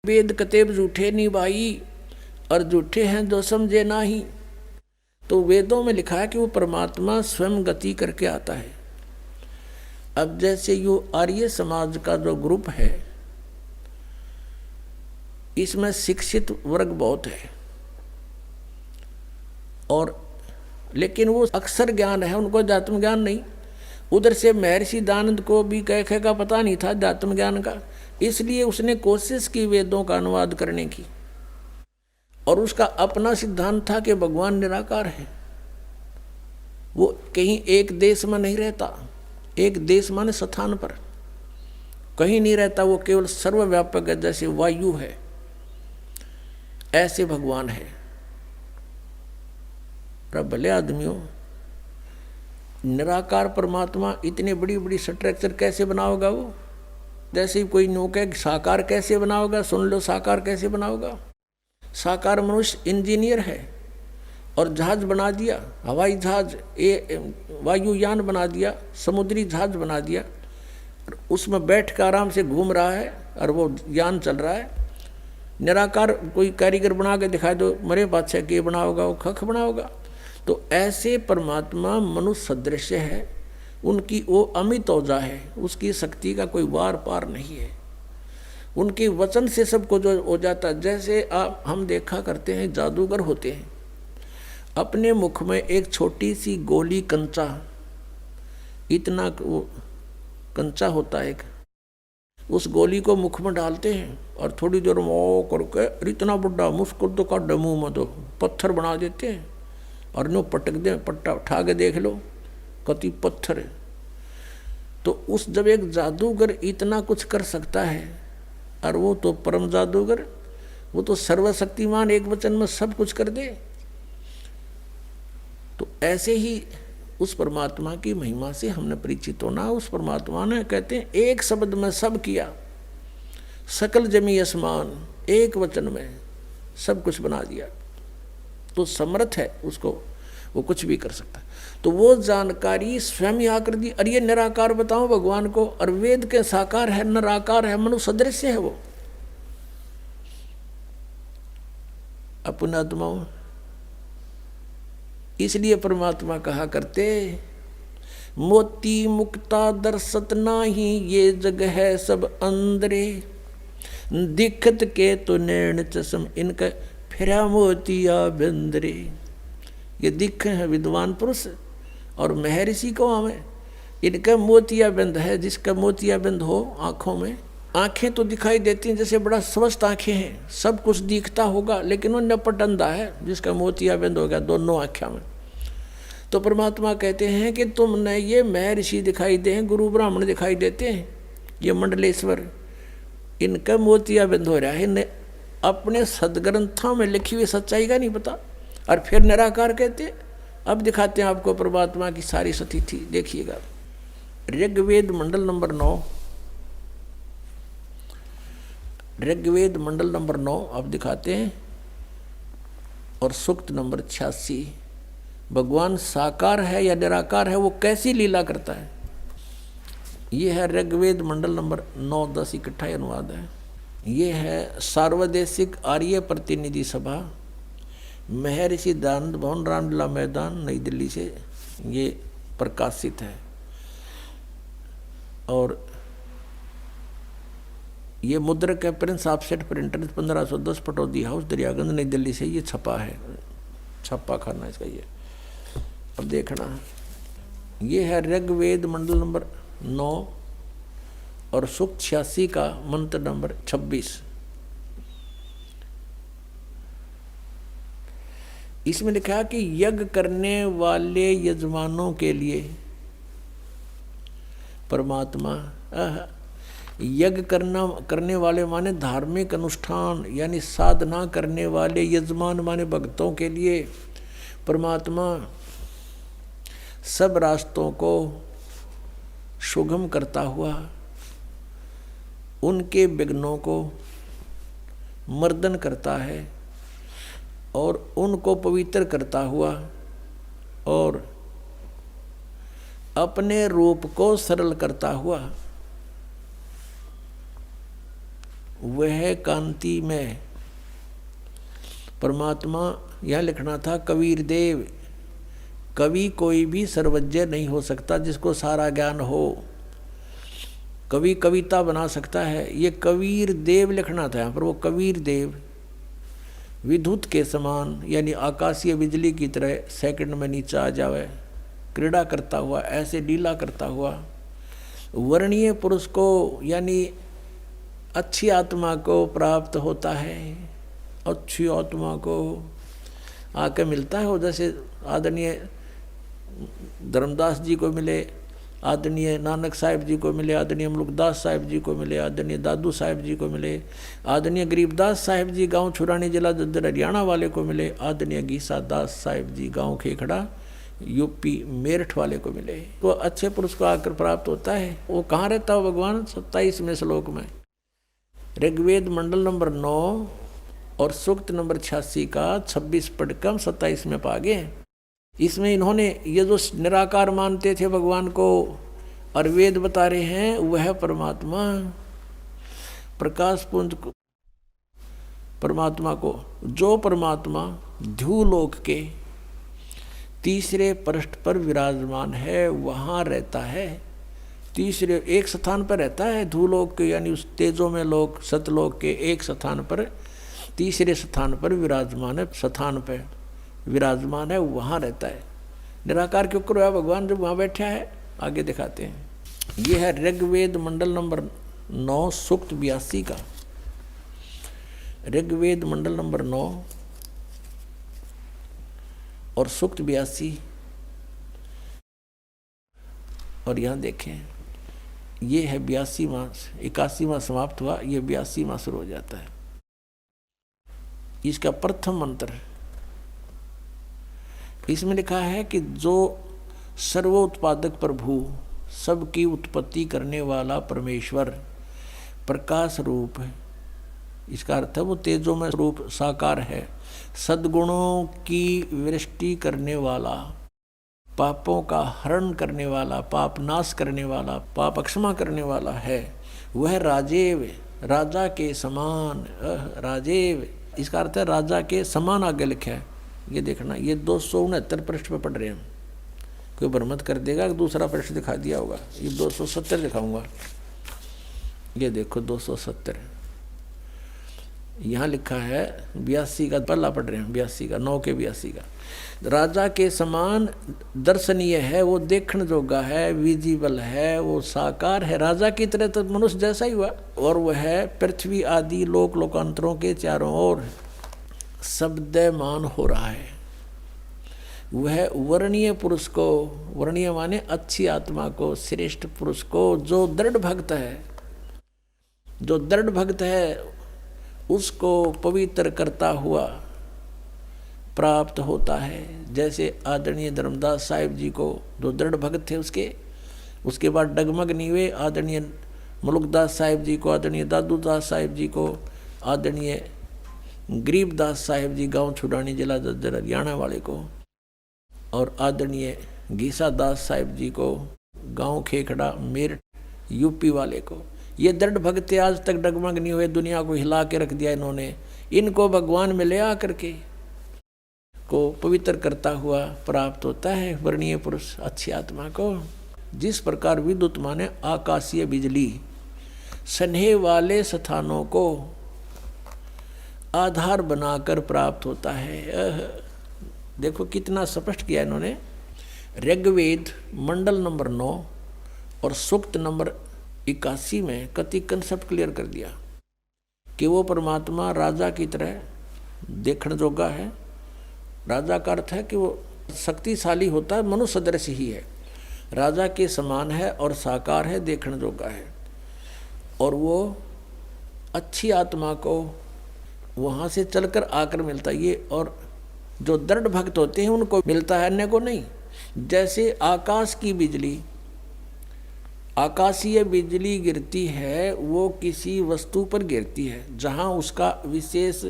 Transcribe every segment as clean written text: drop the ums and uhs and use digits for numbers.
वेद कतेब झूठे नहीं भाई, और झूठे हैं जो समझे नाही। तो वेदों में लिखा है कि वो परमात्मा स्वयं गति करके आता है। अब जैसे यो आर्य समाज का जो ग्रुप है, इसमें शिक्षित वर्ग बहुत है, और लेकिन वो अक्षर ज्ञान है, उनको अध्यात्म ज्ञान नहीं। उधर से महर्षि दानंद को भी कह का पता नहीं था अध्यात्म ज्ञान का, इसलिए उसने कोशिश की वेदों का अनुवाद करने की, और उसका अपना सिद्धांत था कि भगवान निराकार है। वो कहीं एक देश में नहीं रहता, एक देश माने स्थान पर कहीं नहीं रहता, वो केवल सर्वव्यापक है, जैसे वायु है ऐसे भगवान है। पर भले आदमियों, निराकार परमात्मा इतनी बड़ी बड़ी स्ट्रक्चर कैसे बनाओगा वो? जैसे कोई नौके साकार कैसे बनाओगा, सुन लो साकार कैसे बनाओगा। साकार मनुष्य इंजीनियर है और जहाज बना दिया, हवाई जहाज, वायुयान बना दिया, समुद्री जहाज बना दिया, उसमें बैठ कर आराम से घूम रहा है और वो यान चल रहा है। निराकार कोई कारीगर बना के दिखाए दो, मरे बादशाह के बनाओगा, वो खख बनाओगा। तो ऐसे परमात्मा मनुष्य सदृश है, उनकी वो अमित ओजा है, उसकी शक्ति का कोई वार पार नहीं है, उनके वचन से सबको जो हो जाता। जैसे आप हम देखा करते हैं जादूगर होते हैं, अपने मुख में एक छोटी सी गोली कंचा, इतना वो कंचा होता है, उस गोली को मुख में डालते हैं और थोड़ी देर में ओ करके इतना बड़ा मुस्कुर तो का मुंह में तो पत्थर बना देते हैं, और नो पटक दे, पट्टा उठा के देख लो कति पत्थर है। तो उस जब एक जादूगर इतना कुछ कर सकता है, और वो तो परम जादूगर, वो तो सर्वशक्तिमान, एक वचन में सब कुछ कर दे। तो ऐसे ही उस परमात्मा की महिमा से हमने परिचित होना। उस परमात्मा ने कहते हैं एक शब्द में सब किया, सकल जमी आसमान, एक वचन में सब कुछ बना दिया। तो समर्थ है उसको, वो कुछ भी कर सकता है। तो वो जानकारी स्वयं ही आकर दी। अरे ये निराकार बताओ भगवान को, और वेद के साकार है, निराकार है, मनुष्य सदृश है वो अपनात्माओं। इसलिए परमात्मा कहा करते, मोती मुक्ता दर्शत नाही, ये जग है सब अंदरे, दिखत के तो नैन चश्म, इनका फिरा मोतिया बंदरे। ये दिख है विद्वान पुरुष और महर्षि को हमें, इनका मोतिया बंद है। जिसका मोतिया बंद हो आंखों में, आंखें तो दिखाई देती हैं जैसे बड़ा स्वस्थ आंखें हैं, सब कुछ दिखता होगा, लेकिन वो नपट अंधा है जिसका मोतिया बंद हो गया दोनों आँखों में। तो परमात्मा कहते हैं कि तुमने ये महर्षि दिखाई दे हैं, गुरु ब्राह्मण दिखाई देते हैं, ये मंडलेश्वर, इनका मोतिया बंद हो रहा है, इन्हें अपने सदग्रंथों में लिखी हुई सच्चाई का नहीं पता, और फिर निराकार कहते। अब दिखाते हैं आपको परमात्मा की सारी स्थिति, देखिएगा। ऋग्वेद मंडल नंबर 9, ऋग्वेद मंडल नंबर 9 अब दिखाते हैं, और सूक्त नंबर 86। भगवान साकार है या निराकार है, वो कैसी लीला करता है। ये है ऋग्वेद मंडल नंबर 9, 10 इकट्ठा अनुवाद है। ये है सार्वदेशिक आर्य प्रतिनिधि सभा, महर्षि दानंद भवन, रामलीला मैदान, नई दिल्ली से ये प्रकाशित है। और ये मुद्रक है Prince offset printer, 1510, Pataudi house, Daryaganj, नई दिल्ली से ये छपा है, छपा खाना इसका ये। अब देखना, ये है ऋग्वेद मंडल नंबर 9 और सूक्त 86 का मंत्र नंबर 26। इसमें लिखा है कि यज्ञ करने वाले यजमानों के लिए परमात्मा, यज्ञ करने वाले माने धार्मिक अनुष्ठान यानी साधना करने वाले, यजमान माने भक्तों के लिए परमात्मा सब रास्तों को सुगम करता हुआ उनके विघ्नों को मर्दन करता है, और उनको पवित्र करता हुआ और अपने रूप को सरल करता हुआ वह कांति में परमात्मा। यह लिखना था कबीर देव। कवि कोई भी सर्वज्ञ नहीं हो सकता जिसको सारा ज्ञान हो। कवि कविता बना सकता है, ये कबीर देव लिखना था यहाँ पर। वो कबीर देव विद्युत के समान यानी आकाशीय बिजली की तरह सेकंड में नीचे आ जावे, क्रीड़ा करता हुआ, ऐसे लीला करता हुआ। वर्णीय पुरुष को यानी अच्छी आत्मा को प्राप्त होता है। अच्छी आत्मा को आके मिलता है वो, जैसे आदरणीय धर्मदास जी को मिले, आदरणीय नानक साहिब जी को मिले, आदरणीय मुल्कदास साहिब जी को मिले, आदरणीय दादू साहिब जी को मिले, आदरणीय गरीबदास साहिब जी गांव छुरानी जिला जद्दर हरियाणा वाले को मिले, आदरणीय गीसा दास साहिब जी गांव खेखड़ा यूपी मेरठ वाले को मिले। तो अच्छे पुरुष को आकर प्राप्त होता है। वो कहाँ रहता हो भगवान? 27वें श्लोक में, ऋग्वेद मंडल नंबर 9 और सूक्त नंबर 86 का 26 पढ़कर 27 में पा गए। इसमें इन्होंने ये जो निराकार मानते थे भगवान को और वेद बता रहे हैं, वह परमात्मा प्रकाश पुंज को, परमात्मा को, जो परमात्मा ध्युलोक के तीसरे पृष्ठ पर विराजमान है, वहाँ रहता है। तीसरे एक स्थान पर रहता है ध्युलोक के, यानी उस तेजो में लोक सतलोक के एक स्थान पर, तीसरे स्थान पर विराजमान है, स्थान पर विराजमान है, वहाँ रहता है। निराकार क्यों करो है भगवान जब वहाँ बैठा है? आगे दिखाते हैं। ये है ऋग्वेद मंडल नंबर 9 सूक्त 82 का। ऋग्वेद मंडल नंबर 9 और सूक्त 82। और यहाँ देखें, ये है 82वां, 81वां समाप्त हुआ, ये 82वां शुरू हो जाता है। इसका प्रथम मंत्र इसमें लिखा है कि जो सर्वोत्पादक प्रभु, सबकी उत्पत्ति करने वाला परमेश्वर प्रकाश रूप है। इसका अर्थ है वो तेजो में रूप साकार है, सद्गुणों की वृष्टि करने वाला, पापों का हरण करने वाला, पाप नाश करने वाला, पाप क्षमा करने वाला है। वह राजेव, राजा के समान, राजेव, इसका अर्थ है राजा के समान आगे लिखा है। ये देखना, ये 269 पृष्ठ पे पढ़ रहे हैं। कोई भ्रमत कर देगा, दूसरा पृष्ठ दिखा दिया होगा। ये 270 दिखाऊंगा। ये देखो 270 यहाँ लिखा है। 82 का पहला पढ़ रहे हैं, 82 का 9 के 82 का। राजा के समान दर्शनीय है, वो देखने जोगा है, विजिबल है, वो साकार है। राजा की तरह तो मनुष्य जैसा ही हुआ। और वह पृथ्वी आदि लोक लोकांतरों के चारों ओर शब्दमान हो रहा है। वह वर्णीय पुरुष को, वर्णीय माने अच्छी आत्मा को, श्रेष्ठ पुरुष को, जो दृढ़ भक्त है, जो दृढ़ भक्त है उसको पवित्र करता हुआ प्राप्त होता है। जैसे आदरणीय धर्मदास साहिब जी को, जो दृढ़ भक्त थे उसके बाद डगमग नहीं हुए। आदरणीय मुल्कदास साहिब जी को, आदरणीय दादू दास साहिब जी को, आदरणीय गरीबदास साहिब जी गांव छुड़ानी जिला जज्जर हरियाणा वाले को, और आदरणीय गीसा दास साहिब जी को गांव खेखड़ा मेरठ यूपी वाले को। ये दृढ़ भक्त आज तक डगमग नहीं हुए, दुनिया को हिला के रख दिया इन्होंने। इनको भगवान में ले आकर के को पवित्र करता हुआ प्राप्त होता है वर्णीय पुरुष अच्छी आत्मा को। जिस प्रकार विद्युत माने आकाशीय बिजली स्नेह वाले स्थानों को आधार बनाकर प्राप्त होता है। देखो कितना स्पष्ट किया इन्होंने। ऋग्वेद मंडल नंबर 9 और सूक्त नंबर 81 में कति कंसेप्ट क्लियर कर दिया कि वो परमात्मा राजा की तरह देखने जोगा है। राजा का अर्थ है कि वो शक्तिशाली होता है, मनुष्य सदृश ही है, राजा के समान है और साकार है, देखने जोगा है। और वो अच्छी आत्मा को वहाँ से चलकर आकर मिलता है ये। और जो दृढ़ भक्त होते हैं उनको मिलता है, अन्य को नहीं। जैसे आकाश की बिजली, आकाशीय बिजली गिरती है, वो किसी वस्तु पर गिरती है जहाँ उसका विशेष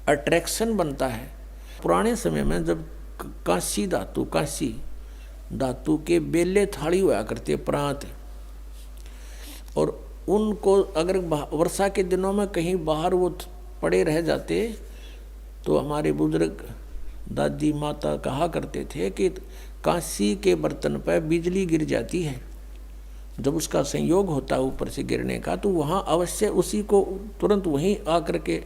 अट्रैक्शन बनता है। पुराने समय में जब कांसी धातु के बेले थाली हुआ करते प्रांत, और उनको अगर वर्षा के दिनों में कहीं बाहर वो पड़े रह जाते तो हमारे बुजुर्ग दादी माता कहा करते थे कि कांसी के बर्तन पर बिजली गिर जाती है, जब उसका संयोग होता है ऊपर से गिरने का तो वहाँ अवश्य उसी को तुरंत वहीं आकर के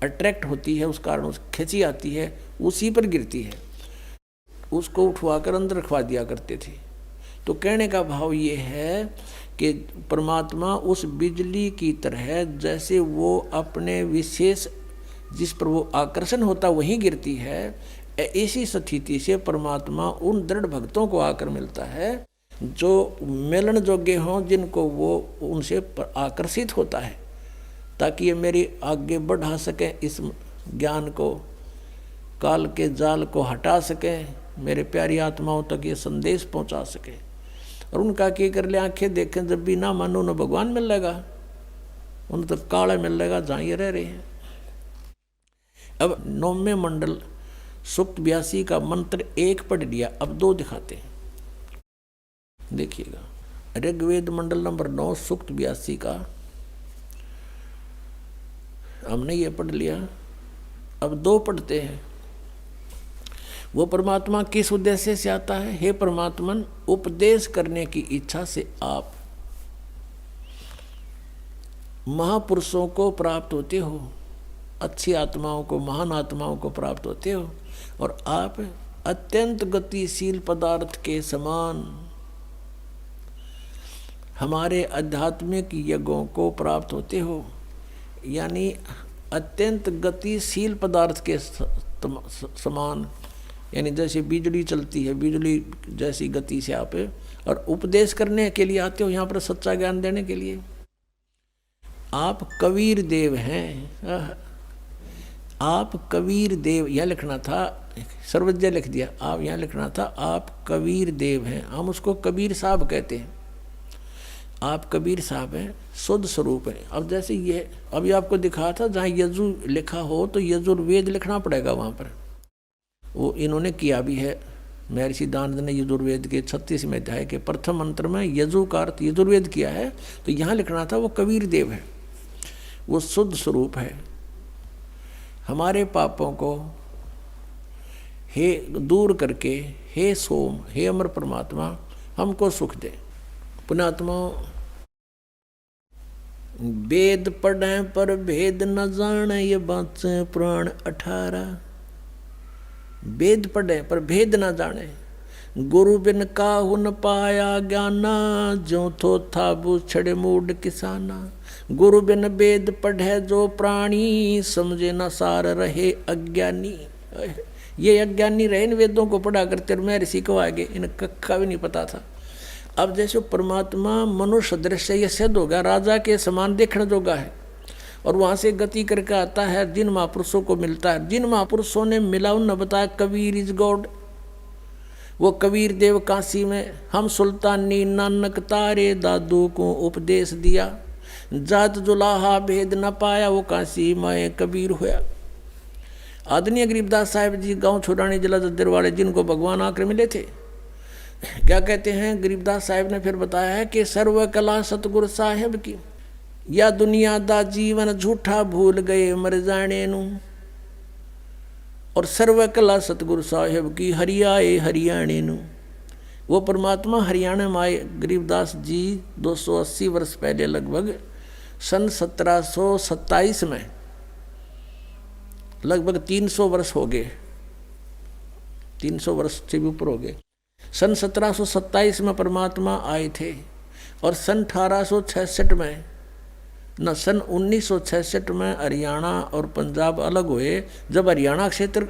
अट्रैक्ट होती है, उस कारण उस खिंची आती है, उसी पर गिरती है। उसको उठवाकर अंदर रखवा दिया करते थे। तो कहने का भाव ये है कि परमात्मा उस बिजली की तरह जैसे वो अपने विशेष जिस पर वो आकर्षण होता वहीं गिरती है, ऐसी स्थिति से परमात्मा उन दृढ़ भक्तों को आकर मिलता है जो मिलन योग्य हों, जिनको वो उनसे आकर्षित होता है, ताकि ये मेरी आगे बढ़ा सकें, इस ज्ञान को, काल के जाल को हटा सकें, मेरे प्यारी आत्माओं तक ये संदेश पहुंचा सकें। और उनका क्या कर ले, आंखें देखें जब भी ना मानो न भगवान मिल लेगा, उन्हें तो काला मिल लेगा जहाँ ये रह रहे हैं। अब 9वें मंडल सूक्त 82 का मंत्र 1 पढ़ लिया, अब 2 दिखाते हैं, देखिएगा। ऋग्वेद मंडल नंबर 9 सूक्त 82 का हमने ये पढ़ लिया, अब 2 पढ़ते हैं। वो परमात्मा किस उद्देश्य से आता है? हे परमात्मन, उपदेश करने की इच्छा से आप महापुरुषों को प्राप्त होते हो, अच्छी आत्माओं को, महान आत्माओं को प्राप्त होते हो, और आप अत्यंत गतिशील पदार्थ के समान हमारे आध्यात्मिक यज्ञों को प्राप्त होते हो। यानी अत्यंत गतिशील पदार्थ के समान, यानी जैसे बिजली चलती है, बिजली जैसी गति से आप, और उपदेश करने के लिए आते हो, यहाँ पर सच्चा ज्ञान देने के लिए। आप कबीर देव हैं, आप कबीर देव, यह लिखना था, सर्वज्ञ लिख दिया, आप यहाँ लिखना था आप कबीर देव हैं। हम उसको कबीर साहब कहते हैं, आप कबीर साहब हैं, शुद्ध स्वरूप है। अब जैसे ये अभी आपको दिखा था, जहाँ यजु लिखा हो तो यजुर्वेद लिखना पड़ेगा वहाँ पर, वो इन्होंने किया भी है। महर्षि दानंद ने यजुर्वेद के 36वें अध्याय के प्रथम मंत्र में यजु का अर्थ यजुर्वेद किया है, तो यहाँ लिखना था वो कबीर देव है, वो शुद्ध स्वरूप है। हमारे पापों को हे दूर करके, हे सोम, हे अमर परमात्मा, हमको सुख दे। पुण्यात्मा, वेद पढ़े पर भेद न जाने, ये बात से पुराण 18। वेद पढ़े पर भेद न जाने, गुरु बिन काहू न पाया ज्ञाना, जो थो था बूछड़े मूड किसाना। गुरु बिन वेद पढ़े जो प्राणी, समझे न सार रहे अज्ञानी। ये अज्ञानी रहे इन वेदों को पढ़ा करते, मैं ऋषि को आगे इन कक्का भी नहीं पता था। अब जैसे परमात्मा मनुष्य दृश्य ये सिद्ध होगा, राजा के समान देखने जोगा है, और वहाँ से गति करके आता है, जिन महापुरुषों को मिलता है, जिन महापुरुषों ने मिला उन्होंने बताया कबीर इज गॉड। वो कबीर देव काशी में हम सुल्तानी नानक तारे दादू को उपदेश दिया, जात जुलाहा भेद न पाया, वो काशी माए कबीर होया। आदरणीय गरीबदास साहिब जी गांव छोड़ानी जिला जद्दर वाले, जिनको भगवान आकर मिले थे, क्या कहते हैं गरीबदास साहिब ने फिर बताया है कि सर्व कला सतगुरु साहिब की, या दुनिया दा जीवन झूठा भूल गए मर जाने नू, और सर्व कला सतगुरु साहिब की हरियाए हरियाणे नू। वो परमात्मा हरियाणा में आए गरीबदास जी 280 वर्ष पहले, लगभग सन 1727 में, लगभग 300 वर्ष हो गए, 300 वर्ष से भी ऊपर हो गए। सन 1727 में परमात्मा आए थे, और सन 1866 में न सन 1966 में हरियाणा और पंजाब अलग हुए। जब हरियाणा क्षेत्र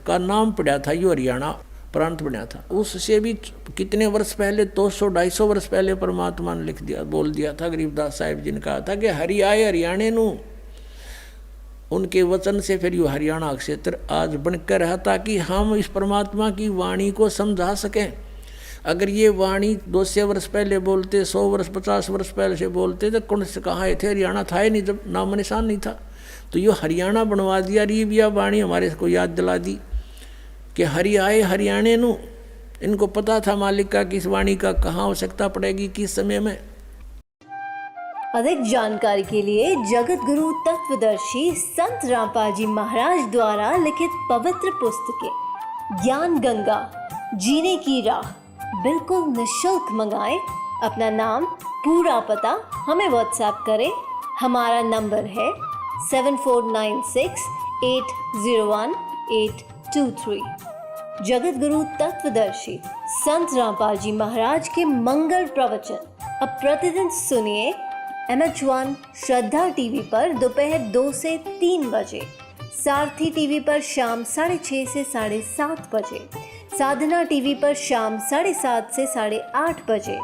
का नाम पड़ा था, यो हरियाणा प्रांत बना था, उससे भी कितने वर्ष पहले, 200-250 वर्ष पहले परमात्मा ने लिख दिया, बोल दिया था। गरीबदास साहिब जी ने कहा था कि हरि आए हरियाणे नू। उनके वचन से फिर यो हरियाणा क्षेत्र आज बनकर रहा, ताकि हम इस परमात्मा की वाणी को समझा सकें। अगर ये वाणी 200 वर्ष पहले बोलते, 100 वर्ष 50 वर्ष पहले से बोलते, तो कौन से कहाँ थे, हरियाणा था ही नहीं, जब नाम निशान नहीं था। तो ये हरियाणा बनवा दिया, रिबिया वाणी हमारे को याद दिला दी कि हरि आए हरियाणे नू। इनको पता था मालिक का कि इस वाणी का कहाँ आवश्यकता पड़ेगी, किस समय में। अधिक जानकारी के लिए जगत गुरु तत्वदर्शी संत रामपाल जी महाराज द्वारा लिखित पवित्र पुस्तकें ज्ञान गंगा, जीने की राह बिल्कुल निःशुल्क मंगाएं। अपना नाम, पूरा पता हमें व्हाट्सएप करें। हमारा नंबर है 7496801823। जगत गुरु तत्वदर्शी संत रामपाल जी महाराज के मंगल प्रवचन अब प्रतिदिन सुनिए MH1 श्रद्धा टीवी पर दोपहर 2 से 3 बजे, सारथी टीवी पर शाम 6:30 से 7:30 बजे, साधना टीवी पर शाम 7:30 से 8:30 बजे,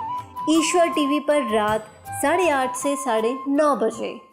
ईश्वर टीवी पर रात 8:30 से 9:30 बजे।